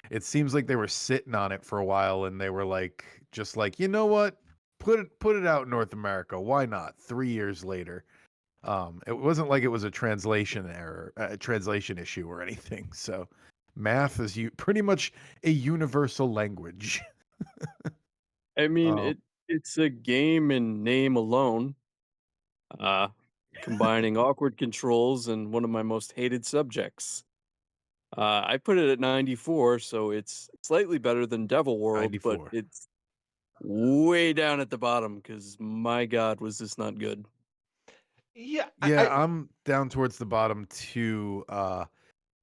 It seems like they were sitting on it for a while and they were like, just like, you know what? Put it out in North America. Why not? 3 years later. It wasn't like it was a translation error, a translation issue or anything. So math is pretty much a universal language. I mean, Um, it's a game in name alone, uh, combining awkward controls and one of my most hated subjects. I put it at 94, so it's slightly better than Devil World, but 94. it's way down at the bottom because my God, was this not good? Yeah, Yeah, I'm down towards the bottom too.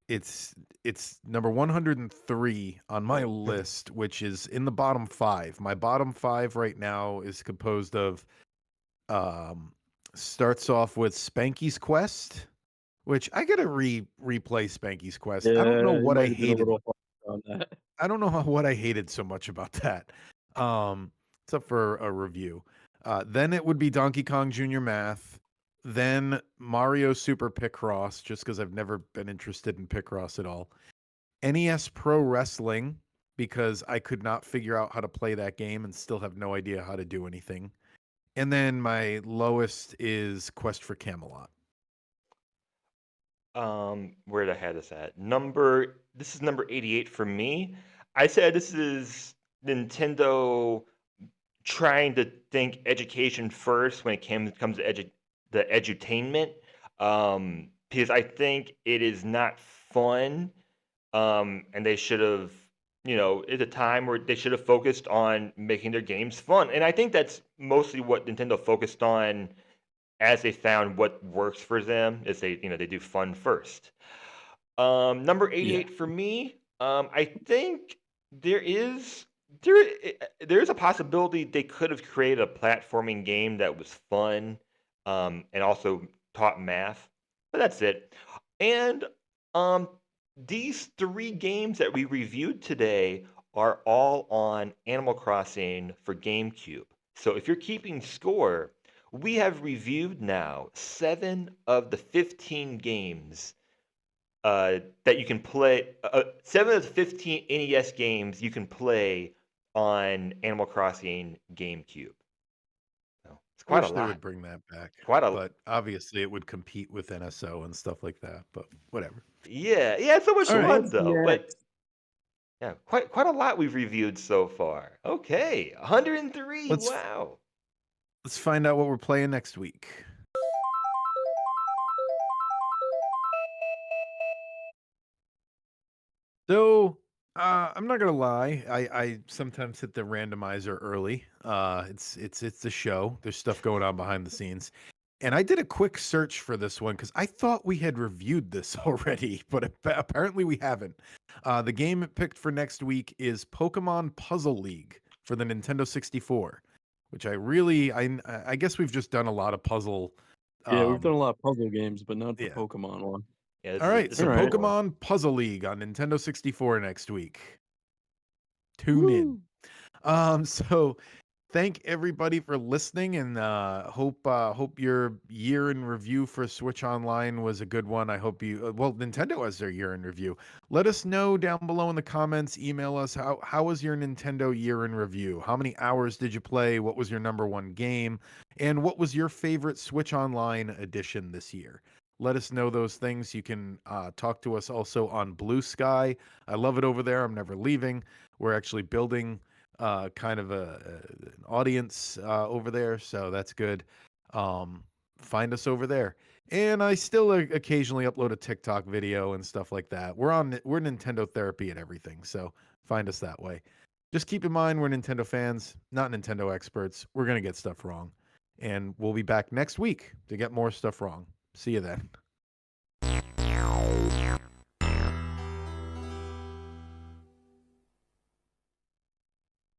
It's it's number 103 on my list, which is in the bottom five. My bottom five right now is composed of um starts off with Spanky's Quest, which I gotta replay Spanky's Quest. I don't know Yeah, it what I might have been a hated. little hard on that. I don't know what I hated so much about that. Um, it's up for a review. Then it would be Donkey Kong Junior Math. Then Mario Super Picross, just because I've never been interested in Picross at all. NES Pro Wrestling, because I could not figure out how to play that game and still have no idea how to do anything. And then my lowest is Quest for Camelot. where did I have this at? This is number 88 for me. I said this is Nintendo trying to think education first when it comes to the edutainment, because I think it is not fun, and they should have, at a time where they should have focused on making their games fun, and I think that's mostly what Nintendo focused on as they found what works for them is they do fun first. Number Yeah. 88 for me, I think there is there is a possibility they could have created a platforming game that was fun, and also taught math, but that's it. And um, these three games that we reviewed today are all on Animal Crossing for GameCube. So if you're keeping score, we have reviewed now 7 of the 15 games that you can play. 7 of the 15 NES games you can play on Animal Crossing GameCube. So it's I quite a wish they lot. would bring that back, Quite a but obviously it would compete with NSO and stuff like that. But whatever. yeah. It's so much All right, fun What's though. But next? yeah, quite a lot we've reviewed so far. Okay, 103. let's Wow. let's find out what we're playing next week. So, I'm not gonna lie. I sometimes hit the randomizer early. It's the show. There's stuff going on behind the scenes, and I did a quick search for this one because I thought we had reviewed this already, but apparently we haven't. The game it picked for next week is Pokemon Puzzle League for the Nintendo 64, which I guess we've just done a lot of puzzle. Yeah, we've done Um, a lot of puzzle games, but not the yeah. Pokemon one. Yeah, this All is a, right, this is so All a right. different one. Pokemon Puzzle League on Nintendo 64 next week. Tune in. Woo! So thank everybody for listening, and hope your year in review for Switch Online was a good one. I hope you well, Nintendo has their year in review. Let us know down below in the comments. Email us how was your Nintendo year in review? How many hours did you play? What was your number one game? And what was your favorite Switch Online edition this year? Let us know those things. You can talk to us also on Blue Sky. I love it over there. I'm never leaving. We're actually building kind of an audience over there, so that's good. Find us over there, and I still occasionally upload a TikTok video and stuff like that. We're Nintendo therapy and everything, so find us that way. Just keep in mind we're Nintendo fans, not Nintendo experts. We're gonna get stuff wrong, and we'll be back next week to get more stuff wrong. See you then.